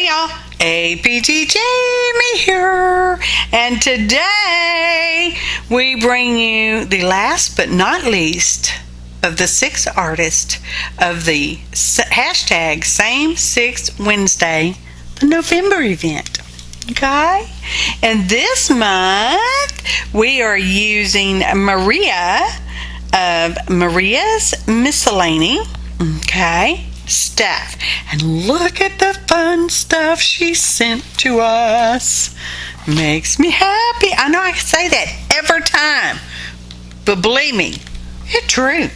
Hey y'all, APG Jamie here, and today we bring you the last but not least of the 6 artists of the hashtag same6 Wednesday, the November event. Okay, and this month we are using Maria of Maria's Miscellany. Okay, stuff, and look at the fun stuff she sent to us. Makes me happy. I know I say that every time, but believe me, it's true.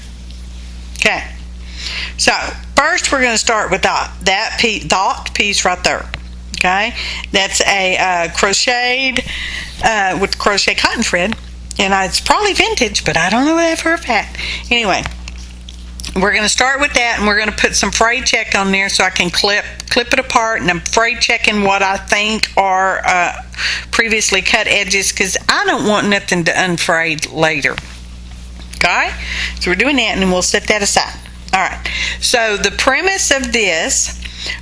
Okay, so first we're going to start with that piece right there. Okay, that's a crocheted with crochet cotton thread, and it's probably vintage, but I don't know that for a fact. Anyway, we're going to start with that, and we're going to put some fray check on there so I can clip it apart, and I'm fray checking what I think are previously cut edges, because I don't want nothing to unfray later. Okay, so we're doing that, and then we'll set that aside. All right, so the premise of this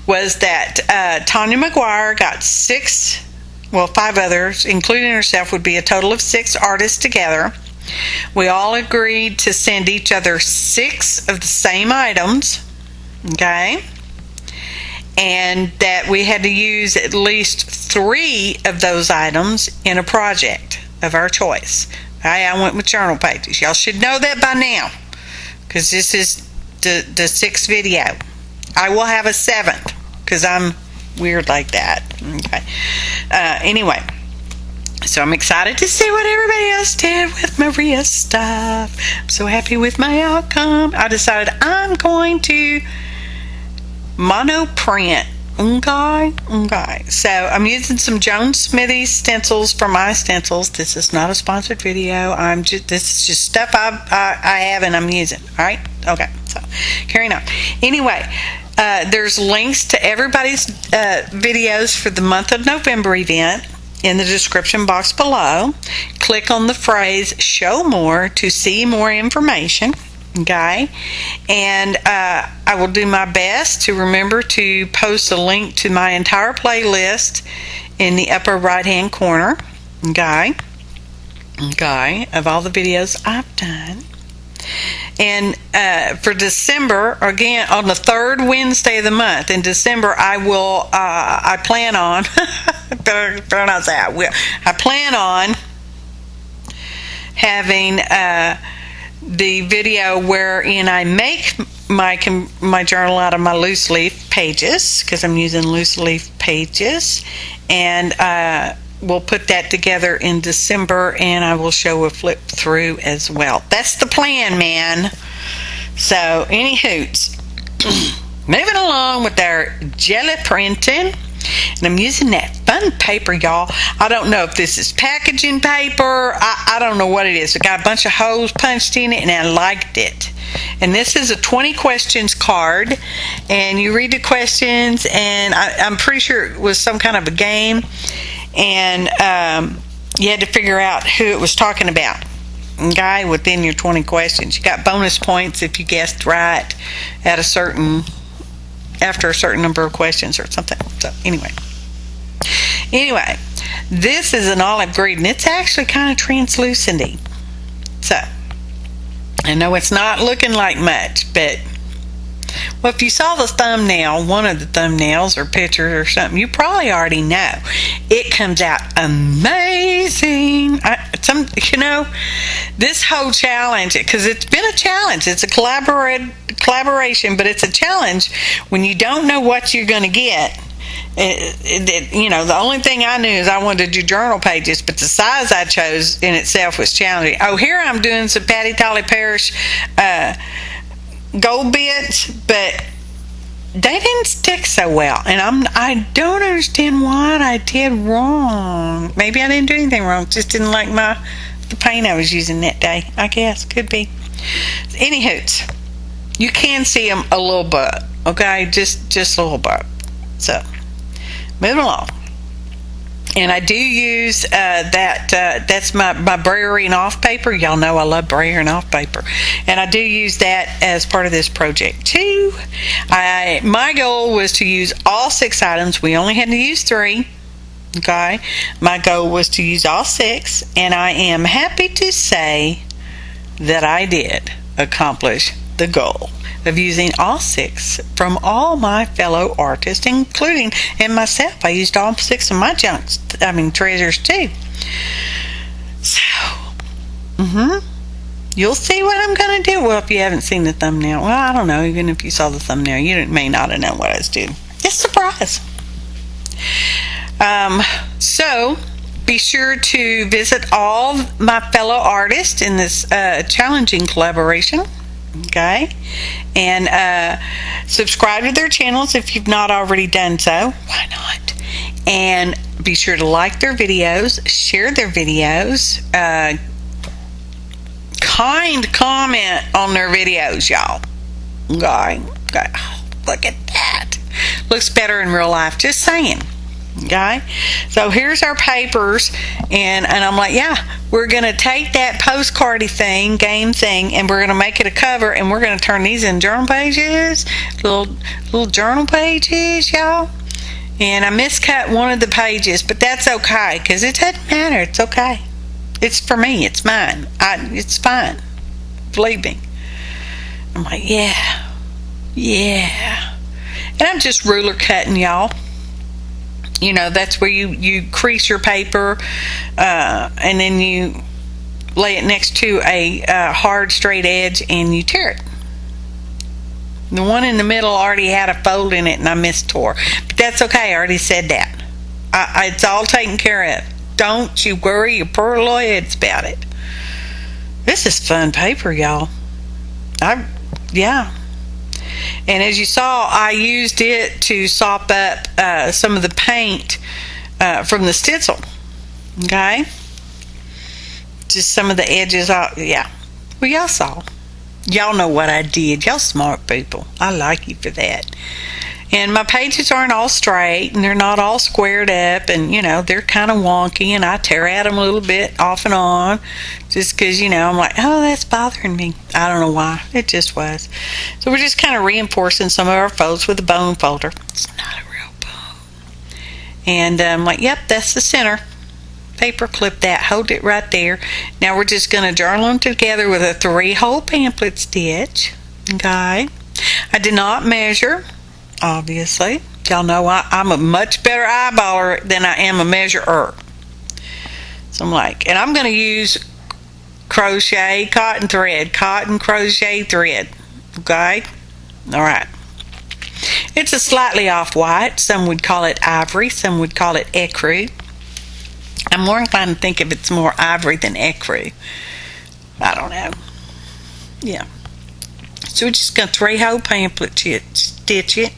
was that Tanya McGuire got 5 others, including herself, would be a total of 6 artists together. We all agreed to send each other 6 of the same items, okay, and that we had to use at least 3 of those items in a project of our choice. Okay, I went with journal pages. Y'all should know that by now, because this is the 6th video. I will have a 7th, because I'm weird like that. Okay. Anyway, so I'm excited to see what everybody else did with Maria's stuff. I'm so happy with my outcome. I decided I'm going to mono print. Okay. So I'm using some Jones Smithy's stencils from iStencils. This is not a sponsored video. This is just stuff I have and I'm using. All right. Okay. So carrying on. Anyway, there's links to everybody's videos for the month of November event in the description box below. Click on the phrase "Show More" to see more information. Okay, and I will do my best to remember to post a link to my entire playlist in the upper right hand corner. Okay, of all the videos I've done. And for December, again, on the 3rd Wednesday of the month in December, I plan on better not say I will. I plan on having the video wherein I make my journal out of my loose leaf pages, because I'm using loose leaf pages, and we'll put that together in December, and I will show a flip through as well. That's the plan, man. So, any hoots. Moving along with our gelli printing. And I'm using that fun paper, y'all. I don't know if this is packaging paper. I don't know what it is. It got a bunch of holes punched in it, and I liked it. And this is a 20 questions card. And you read the questions, and I'm pretty sure it was some kind of a game. And you had to figure out who it was talking about. Okay, within your 20 questions. You got bonus points if you guessed right at after a certain number of questions or something. So anyway, this is an olive green, and it's actually kind of translucent-y. So I know it's not looking like much, but if you saw the thumbnail, one of the thumbnails or pictures or something, you probably already know it comes out amazing. This whole challenge, because it's been a challenge, it's a collaboration, but it's a challenge when you don't know what you're going to get. The only thing I knew is I wanted to do journal pages, but the size I chose in itself was challenging. Oh, here I'm doing some Patty Tolly Parrish gold bits, but they didn't stick so well, and I don't understand what I did wrong. Maybe I didn't do anything wrong, just didn't like the paint I was using that day, I guess. Could be. Anywho, you can see them a little bit, okay, just a little bit. So moving along. And I do use that's my brayering off paper. Y'all know I love brayering off paper. And I do use that as part of this project too. My goal was to use all 6 items. We only had to use 3. Okay. My goal was to use all 6. And I am happy to say that I did accomplish the goal of using all 6 from all my fellow artists, including and myself. I used all 6 of my treasures too. So, you'll see what I'm going to do. Well, if you haven't seen the thumbnail, well, I don't know. Even if you saw the thumbnail, you may not have known what I was doing. It's a surprise. So, be sure to visit all my fellow artists in this challenging collaboration. Okay, and subscribe to their channels if you've not already done so. Why not? And be sure to like their videos, share their videos, kind comment on their videos, y'all. Okay. Oh, look at that. Looks better in real life. Just saying. Okay, so here's our papers, and I'm like, yeah, we're gonna take that postcardy thing, game thing, and we're gonna make it a cover, and we're gonna turn these in journal pages, little journal pages, y'all. And I miscut one of the pages, but that's okay, because it doesn't matter. It's okay. It's for me. It's mine. It's fine. Believe me. I'm like, yeah. And I'm just ruler cutting, y'all. You know, that's where you crease your paper, and then you lay it next to a hard straight edge and you tear it. The one in the middle already had a fold in it and I mistore, but that's okay. I already said that. It's all taken care of. Don't you worry your poor little heads about it. This is fun paper, y'all. Yeah. And as you saw, I used it to sop up some of the paint from the stencil. Okay? Just some of the edges off. Yeah. Well, y'all saw. Y'all know what I did. Y'all smart people. I like you for that. And my pages aren't all straight, and they're not all squared up, and, you know, they're kind of wonky, and I tear at them a little bit off and on, just because, you know, I'm like, oh, that's bothering me. I don't know why. It just was. So we're just kind of reinforcing some of our folds with a bone folder. It's not a real bone. And I'm like, yep, that's the center. Paper clip that. Hold it right there. Now we're just going to journal them together with a 3-hole pamphlet stitch. Okay. I did not measure. Obviously, y'all know I'm a much better eyeballer than I am a measurer. So I'm like, and I'm going to use crochet cotton crochet thread. Okay, all right. It's a slightly off-white. Some would call it ivory. Some would call it ecru. I'm more inclined to think of it's more ivory than ecru. I don't know. Yeah. So we're just going to 3-hole pamphlet stitch it.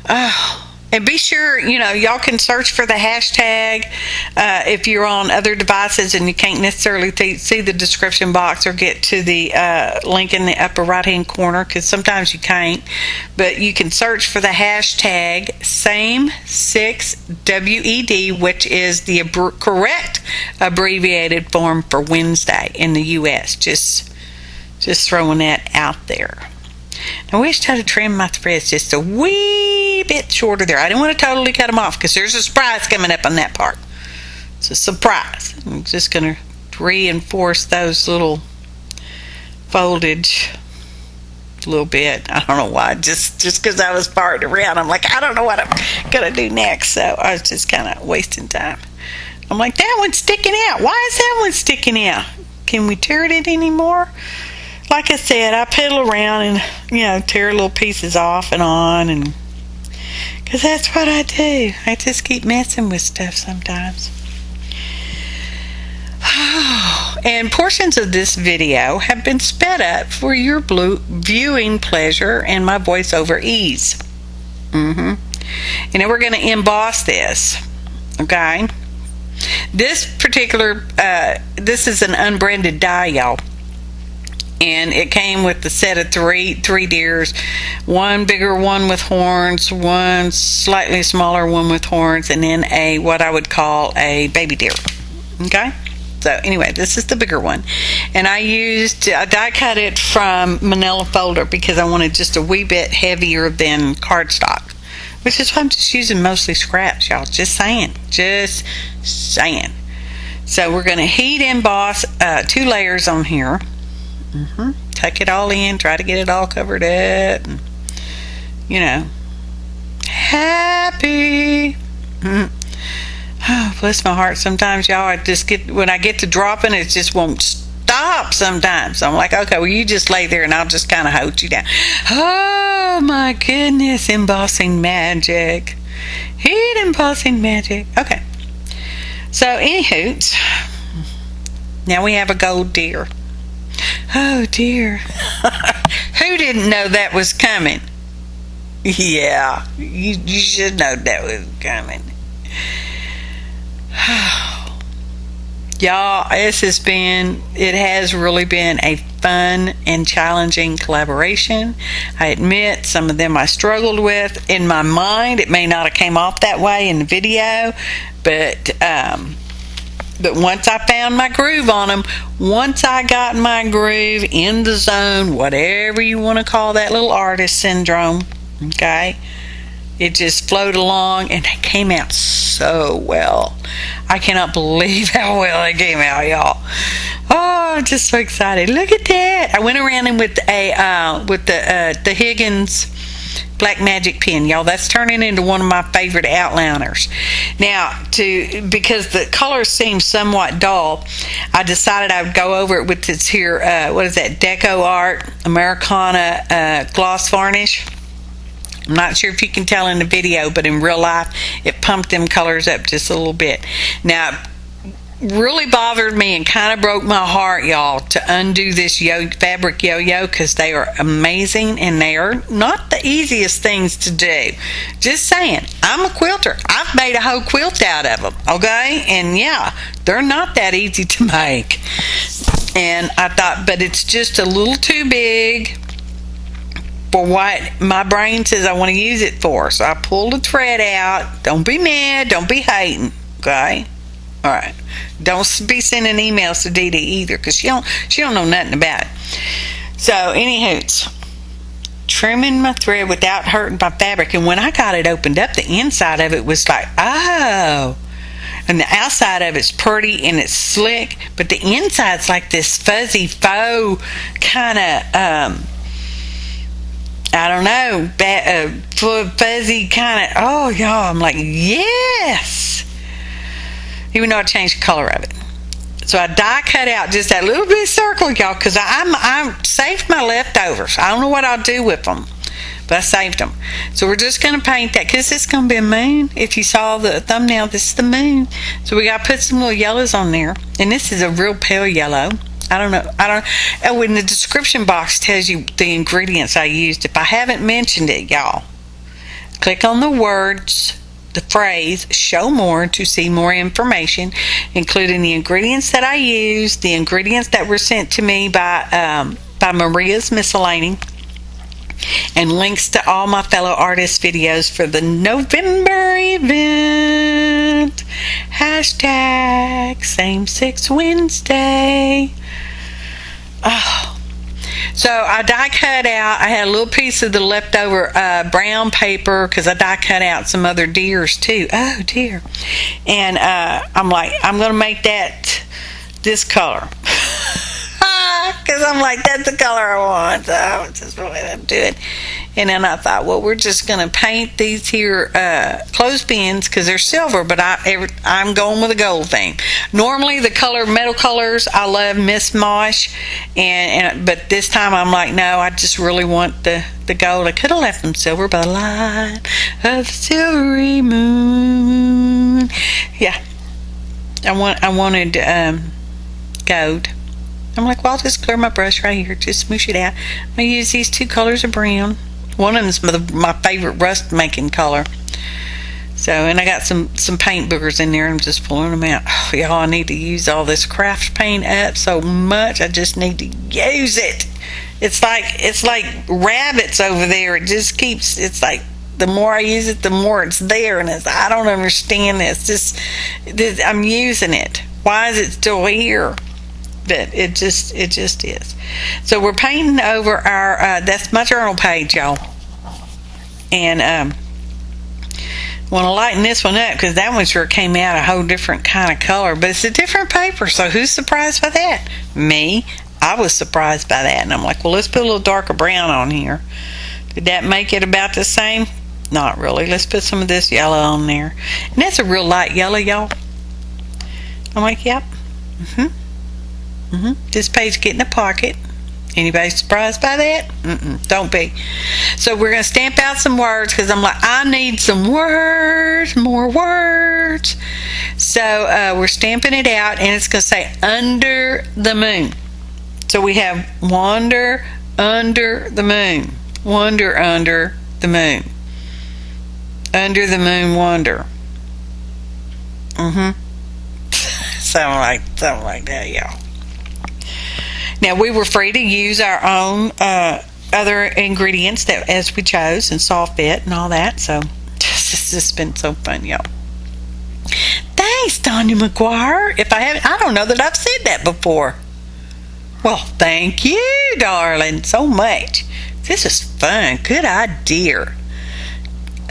Oh, and be sure, you know, y'all can search for the hashtag if you're on other devices and you can't necessarily see the description box or get to the link in the upper right hand corner, because sometimes you can't, but you can search for the hashtag same6WED, which is the correct abbreviated form for Wednesday in the US. Just throwing that out there. I wished I'd have trimmed my threads just a wee bit shorter there. I didn't want to totally cut them off because there's a surprise coming up on that part. It's a surprise. I'm just going to reinforce those little foldage a little bit. I don't know why. Just because I was farting around, I'm like, I don't know what I'm going to do next. So I was just kind of wasting time. I'm like, that one's sticking out. Why is that one sticking out? Can we tear it anymore? Like I said, I piddle around and, you know, tear little pieces off and on, and because that's what I do. I just keep messing with stuff sometimes. And portions of this video have been sped up for your viewing pleasure and my voiceover ease. And then we're going to emboss this. Okay? This particular, this is an unbranded die, y'all. and it came with the set of three deers, one bigger one with horns, one slightly smaller one with horns, and then a what I would call a baby deer. Okay, so anyway, this is the bigger one, and I die cut it from manila folder because I wanted just a wee bit heavier than cardstock, which is why I'm just using mostly scraps, y'all. Just saying. So we're going to heat emboss 2 layers on here. Tuck it all in, try to get it all covered up, and, you know, happy. Oh, bless my heart. Sometimes, y'all, when I get to dropping, it just won't stop sometimes. So I'm like, okay, well, you just lay there and I'll just kind of hold you down. Oh my goodness, embossing magic. Heat embossing magic. Okay. So anywho, now we have a gold deer. Oh dear. Who didn't know that was coming? Yeah, you should know that was coming. Y'all, it has really been a fun and challenging collaboration. I admit some of them I struggled with. In my mind, it may not have came off that way in the video, but once I found my groove on them, once I got my groove in the zone, whatever you want to call that little artist syndrome, okay, it just flowed along and it came out so well. I cannot believe how well it came out, y'all. Oh, I'm just so excited. Look at that. I went around and with the Higgins Black Magic pen, y'all. That's turning into one of my favorite outliners. Now, because the colors seem somewhat dull, I decided I would go over it with this here, what is that, Deco Art Americana gloss varnish. I'm not sure if you can tell in the video, but in real life, it pumped them colors up just a little bit. Now, really bothered me and kind of broke my heart, y'all, to undo this fabric yo-yo, because they are amazing and they are not the easiest things to do. Just saying, I'm a quilter. I've made a whole quilt out of them, okay? And yeah, they're not that easy to make. And I thought, but it's just a little too big for what my brain says I want to use it for. So I pulled the thread out. Don't be mad, don't be hating, okay? All right. Don't be sending emails to Dee Dee either, because she don't know nothing about it. So, anywho, trimming my thread without hurting my fabric. And when I got it opened up, the inside of it was like, oh. And the outside of it's pretty and it's slick, but the inside's like this fuzzy faux kind of, I don't know, fuzzy kind of, oh, y'all, I'm like, yes. Even though I changed the color of it. So I die cut out just that little bit of circle, y'all, because I saved my leftovers. I don't know what I'll do with them, but I saved them. So we're just going to paint that, because it's going to be a moon. If you saw the thumbnail, this is the moon. So we got to put some little yellows on there. And this is a real pale yellow. I don't know. Oh, in the description box tells you the ingredients I used. If I haven't mentioned it, y'all, click on the words, the phrase show more to see more information, including the ingredients that I used, the ingredients that were sent to me by Maria's Miscellany, and links to all my fellow artists' videos for the November event. Hashtag Same Six Wednesday. Oh. So I die cut out. I had a little piece of the leftover brown paper, because I die cut out some other deers too. Oh dear. And I'm like, I'm going to make that this color. Because I'm like, that's the color I want. So that's what I'm doing. And then I thought, well, we're just going to paint these here clothespins, because they're silver, but I'm going with a gold theme. Normally, the metal colors, I love Miss Mosh, but this time I'm like, no, I just really want the gold. I could have left them silver by the light of the silvery moon. Yeah, I wanted gold. I'm like, well, I'll just clear my brush right here, just smoosh it out. I'm going to use these 2 colors of brown. One of them is my favorite rust making color. So, and I got some paint boogers in there. I'm just pulling them out. Oh, y'all, I need to use all this craft paint up so much. I just need to use it. It's like rabbits over there. It just keeps. It's like the more I use it, the more it's there, and I don't understand this. I'm using it. Why is it still here? But it just is. So we're painting over our. That's my journal page, y'all. And want to lighten this one up because that one sure came out a whole different kind of color, but it's a different paper. So who's surprised by that? Me. I was surprised by that, and I'm like, well, let's put a little darker brown on here. Did that make it about the same? Not really. Let's put some of this yellow on there, and that's a real light yellow, y'all. I'm like, yep. This page getting a pocket. Anybody surprised by that? Don't be. So we're going to stamp out some words because I'm like, I need some words, more words. So we're stamping it out, and it's going to say under the moon. So we have wander under the moon. Wander under the moon. Under the moon wander. Something like that, y'all. Now, we were free to use our own other ingredients that as we chose and saw fit and all that. So this has been so fun, y'all. Thanks, Tanya McGuire. If I haven't, I don't know that I've said that before. Well, thank you, darling, so much. This is fun. Good idea.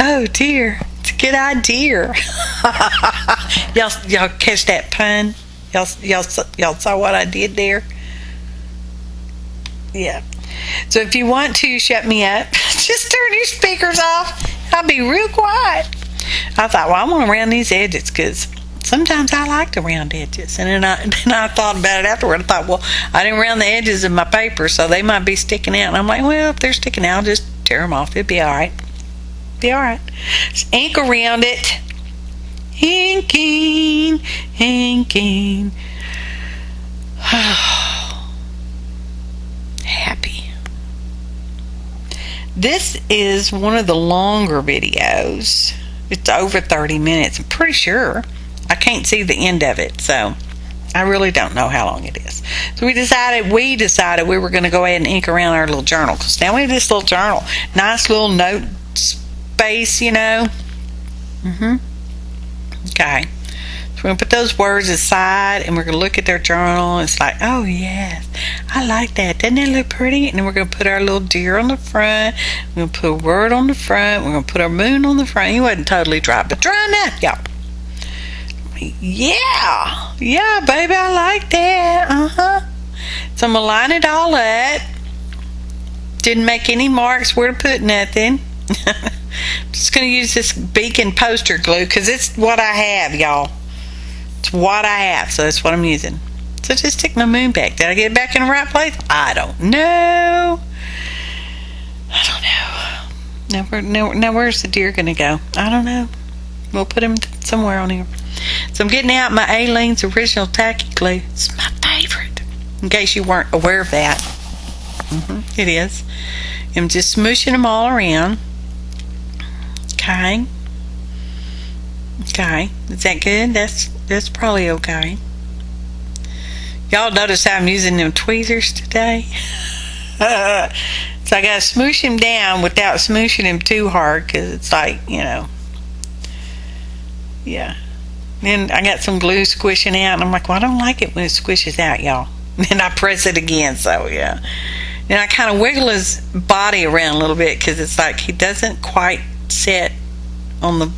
Oh dear, it's a good idea. y'all catch that pun? Y'all saw what I did there? Yeah. So if you want to shut me up, just turn your speakers off. I'll be real quiet. I thought, well, I want to round these edges because sometimes I like to round edges. And then I thought about it afterward. I thought, well, I didn't round the edges of my paper, so they might be sticking out. And I'm like, well, if they're sticking out, I'll just tear them off. It'll be all right. Be all right. Just ink around it. Inking. Happy. This is one of the longer videos. It's over 30 minutes. I'm pretty sure. I can't see the end of it, so I really don't know how long it is. So we decided we were going to go ahead and ink around our little journal, because now we have this little journal. Nice little note space, you know. Okay. So we're going to put those words aside, and we're going to look at their journal. It's like, oh, yes, I like that. Doesn't that look pretty? And then we're going to put our little deer on the front. We're going to put a word on the front. We're going to put our moon on the front. He wasn't totally dry, but dry enough, y'all. Yeah, baby, I like that. So I'm going to line it all up. Didn't make any marks where to put nothing. I'm just going to use this beacon poster glue because it's what I have, y'all. It's what I have, so that's what I'm using. So just stick my moon back. Did I get it back in the right place? I don't know. Now where's the deer going to go? I don't know. We'll put him somewhere on here. So I'm getting out my Aleene's original tacky glue. It's my favorite. In case you weren't aware of that. It is. I'm just smooshing them all around. Okay. Is that good? That's probably okay. Y'all notice how I'm using them tweezers today? So I gotta smoosh him down without smooshing him too hard, because it's like, you know. Yeah. Then I got some glue squishing out, and I'm like, well, I don't like it when it squishes out, y'all. And I press it again, so yeah. And I kind of wiggle his body around a little bit, because it's like he doesn't quite sit on the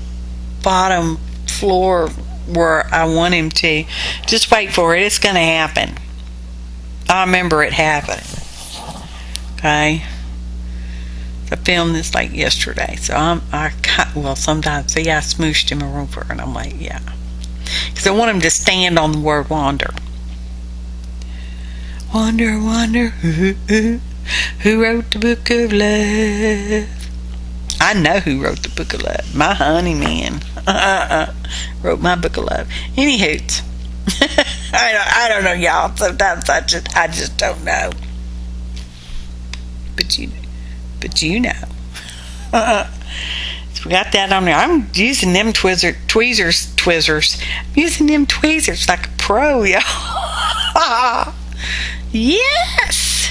bottom floor where I want him to. Just wait for it. It's going to happen. I remember it happening. Okay. I filmed this like yesterday, so sometimes, see, I smooshed him over, and I'm like, yeah. Because I want him to stand on the word wander. Wander, wander, who wrote the book of love? I know who wrote the book of love. My honey man wrote my book of love. Any hoots. I don't know, y'all. Sometimes I just don't know. But you know. So we got that on there. I'm using them tweezers. I'm using them tweezers like a pro, y'all. Yes.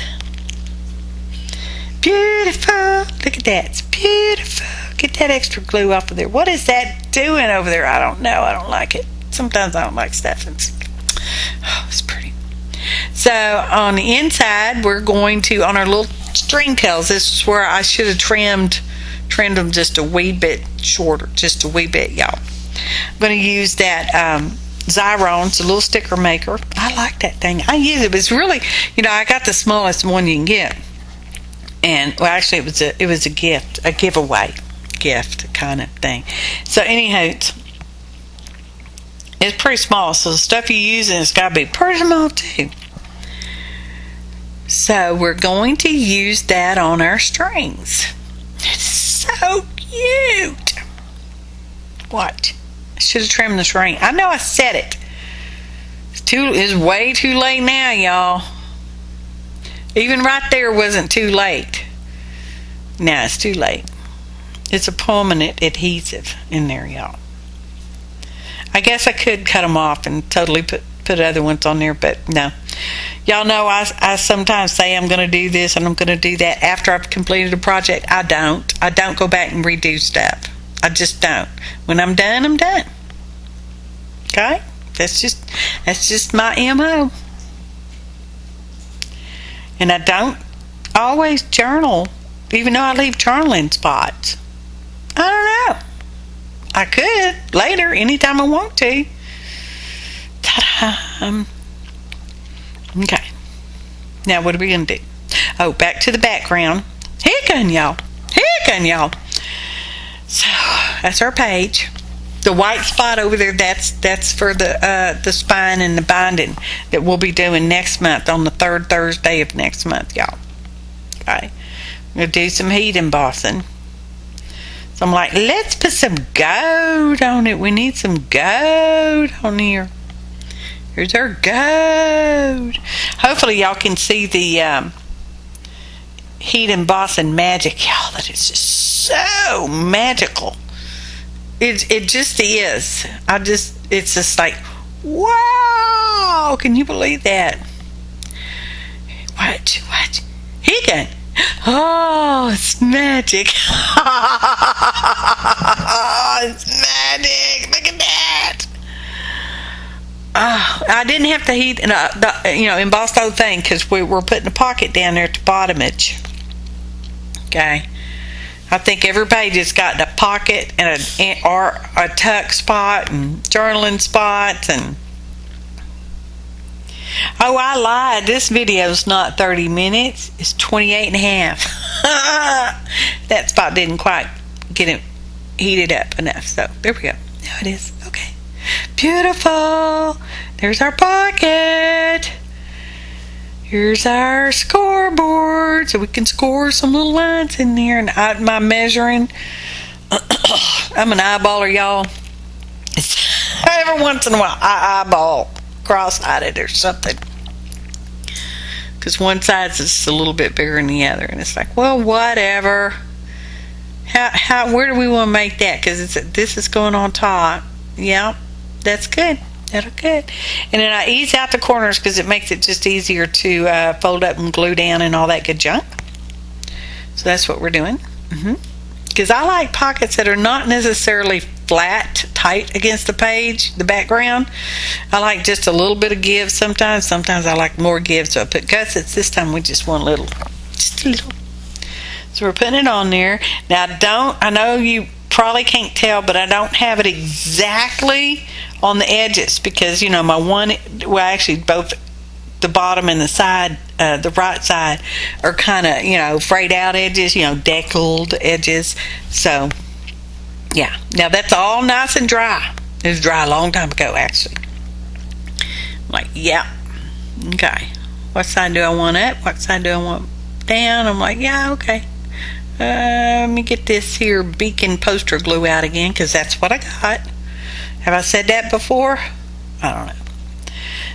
Beautiful. Look at that. It's beautiful. Get that extra glue off of there. What is that doing over there? I don't know. I don't like it. Sometimes I don't like stuff. Oh, it's pretty. So on the inside, we're going to, on our little string tails, this is where I should have trimmed them just a wee bit shorter, just a wee bit, y'all. I'm going to use that xyron. It's a little sticker maker. I like that thing. I use it, but it's really, I got the smallest one you can get. And, well, actually, it was a gift, a giveaway gift kind of thing. So, anyhow, it's pretty small. So, the stuff you use, it's got to be pretty small, too. So, we're going to use that on our strings. It's so cute. What? I should have trimmed the string. I know I said it. It's way too late now, y'all. Even right there wasn't too late. Now it's too late. It's a permanent adhesive in there, y'all. I guess I could cut them off and totally put other ones on there, but no. Y'all know I sometimes say I'm going to do this and I'm going to do that after I've completed a project. I don't go back and redo stuff. I just don't. When I'm done, I'm done. Okay? That's just my MO. And I don't always journal, even though I leave journaling spots. I don't know. I could later, anytime I want to. Ta-da. Okay. Now what are we going to do? Oh, back to the background. Higgins, y'all. So, that's our page. The white spot over there, that's for the spine and the binding that we'll be doing next month on the 3rd Thursday of next month, y'all. Okay. I'm going to do some heat embossing. So I'm like, let's put some gold on it. We need some gold on here. Here's our gold. Hopefully y'all can see the heat embossing magic. Y'all, that is just so magical. It just is. It's just like, wow! Can you believe that? What? Higgins. Oh, it's magic. Oh, it's magic. Look at that. Oh, I didn't have to heat, emboss the whole thing because we were putting a pocket down there at the bottomage. Okay. I think every page has got a pocket and a tuck spot and journaling spots and. Oh, I lied. This video is not 30 minutes. It's 28 and a half. That spot didn't quite get it heated up enough. So there we go. Now it is. Okay. Beautiful. There's our pocket. Here's our scoreboard. So we can score some little lines in there. And my measuring. I'm an eyeballer, y'all. Every once in a while, I eyeball cross-eyed or something. Because one side's just a little bit bigger than the other. And it's like, well, whatever. Where do we want to make that? Because this is going on top. Yeah, that's good. That'll good. And then I ease out the corners because it makes it just easier to fold up and glue down and all that good junk. So that's what we're doing. Because I like pockets that are not necessarily flat, tight against the page, the background. I like just a little bit of give sometimes. Sometimes I like more give, so I put gussets. This time we just want just a little. So we're putting it on there. Now I know you probably can't tell, but I don't have it exactly on the edges because, actually both the bottom and the side, the right side are kind of, frayed out edges, deckled edges. So, yeah. Now that's all nice and dry. It was dry a long time ago, actually. I'm like, yeah. Okay. What side do I want up? What side do I want down? I'm like, yeah, okay. Let me get this here beacon poster glue out again because that's what I got. Have I said that before? I don't know.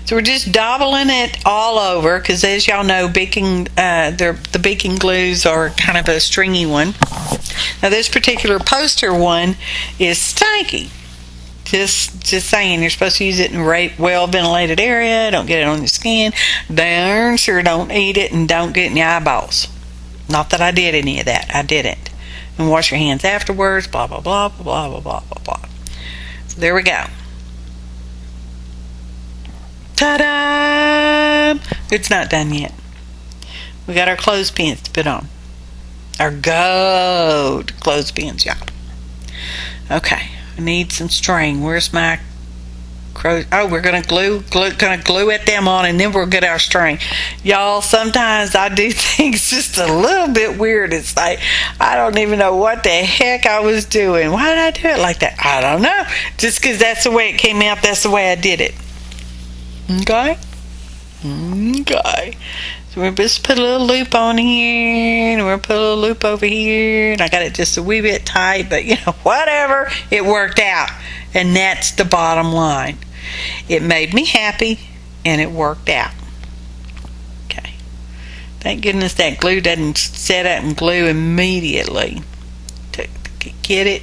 So we're just dabbling it all over because, as y'all know, the beacon glues are kind of a stringy one. Now this particular poster one is stinky. Just saying, you're supposed to use it in a well ventilated area. Don't get it on your skin. Darn sure don't eat it and don't get in your eyeballs. Not that I did any of that. I didn't. And wash your hands afterwards. Blah blah blah blah blah blah blah blah. So there we go. Ta-da! It's not done yet. We got our clothespins to put on. Our gold clothespins, y'all. Okay. I need some string. Where's my crochet? Oh, we're gonna glue at them on, and then we'll get our string. Y'all, sometimes I do things just a little bit weird. It's like I don't even know what the heck I was doing. Why did I do it like that? I don't know. Just because that's the way it came out, that's the way I did it. Okay. So we'll just put a little loop on here, and we'll put a little loop over here, and I got it just a wee bit tight, but whatever, it worked out, and that's the bottom line. It made me happy, and it worked out. Okay. Thank goodness that glue doesn't set up and glue immediately. To get it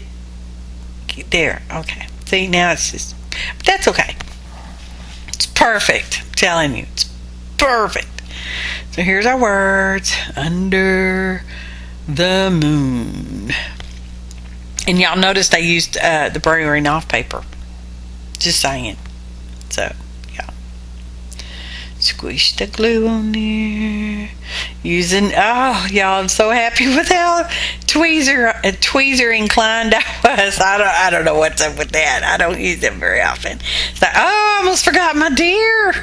there. Okay. See, now it's just, but that's okay. It's perfect. I'm telling you, it's perfect. So here's our words. Under the moon. And y'all noticed I used the Burberry Nov paper. Just saying. So, yeah. Squish the glue on there. Using, oh, y'all, I'm so happy with how tweezer inclined I was. I don't know what's up with that. I don't use them very often. It's like, oh, I almost forgot my dear.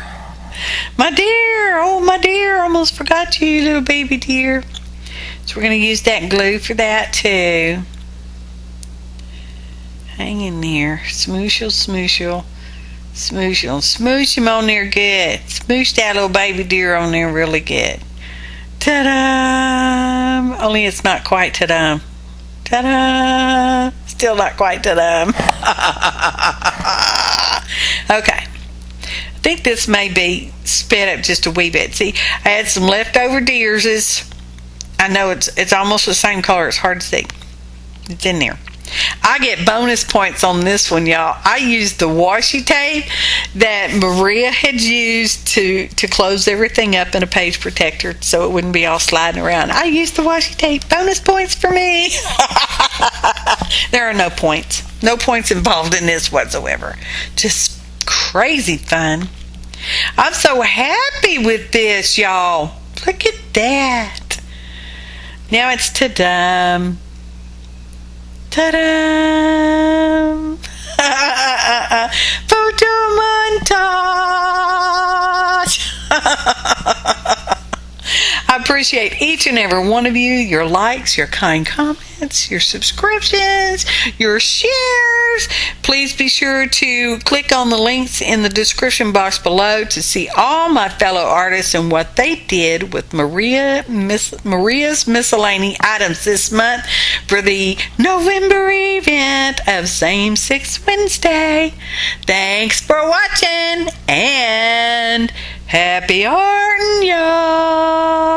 My dear, oh my dear, almost forgot you, little baby dear. So we're going to use that glue for that too. Hang in there. Smoosh him on there good. Smoosh that little baby deer on there really good. Ta-da! Only it's not quite ta-da. Ta-da! Still not quite ta-da. Okay. I think this may be sped up just a wee bit. See, I had some leftover deerses. I know it's almost the same color. It's hard to see. It's in there. I get bonus points on this one, y'all. I used the washi tape that Maria had used to close everything up in a page protector so it wouldn't be all sliding around. I used the washi tape. Bonus points for me. There are no points. No points involved in this whatsoever. Just crazy fun. I'm so happy with this, y'all. Look at that. Now it's ta-da. Ta-da! Photo montage! I appreciate each and every one of you, your likes, your kind comments, your subscriptions, your shares. Please be sure to click on the links in the description box below to see all my fellow artists and what they did with Maria's Miscellany items this month for the November event of Same-Sex Wednesday. Thanks for watching and happy arting, y'all!